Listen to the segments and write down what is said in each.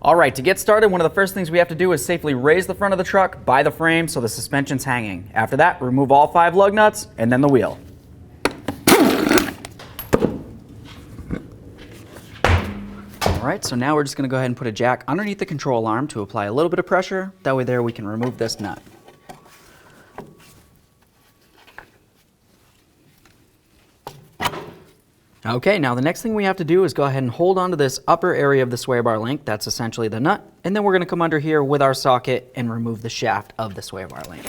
All right, to get started, one of the first things we have to do is safely raise the front of the truck by the frame so the suspension's hanging. After that, remove all 5 lug nuts and then the wheel. All right, so now we're just going to go ahead and put a jack underneath the control arm to apply a little bit of pressure. That way there we can remove this nut. Okay, now the next thing we have to do is go ahead and hold onto this upper area of the sway bar link. That's essentially the nut. And then we're going to come under here with our socket and remove the shaft of the sway bar link.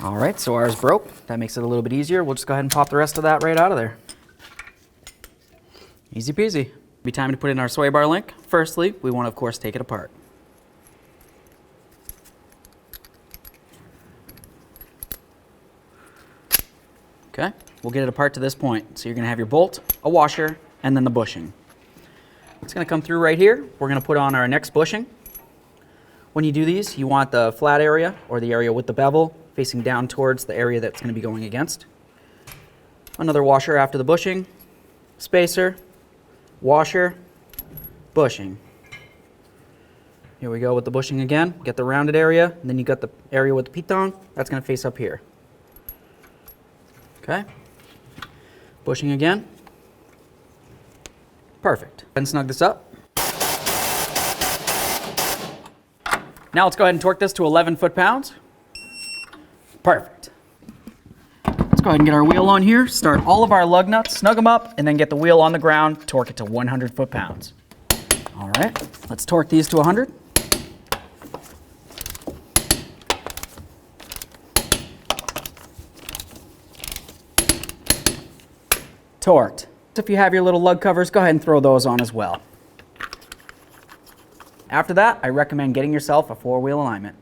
All right, so ours broke. That makes it a little bit easier. We'll just go ahead and pop the rest of that right out of there. Easy peasy. Be time to put in our sway bar link. Firstly, we want to, of course, take it apart. Okay, we'll get it apart to this point. So you're going to have your bolt, a washer, and then the bushing. It's going to come through right here. We're going to put on our next bushing. When you do these, you want the flat area, or the area with the bevel, facing down towards the area that's going to be going against. Another washer after the bushing, spacer, washer, bushing. Here we go with the bushing again. Get the rounded area, and then you got the area with the piton. That's going to face up here. Okay, bushing again. Perfect. Then snug this up. Now let's go ahead and torque this to 11 foot-pounds. Perfect. Let's go ahead and get our wheel on here, start all of our lug nuts, snug them up, and then get the wheel on the ground, torque it to 100 foot-pounds. All right, let's torque these to 100. Torqued. If you have your little lug covers, go ahead and throw those on as well. After that, I recommend getting yourself a 4-wheel alignment.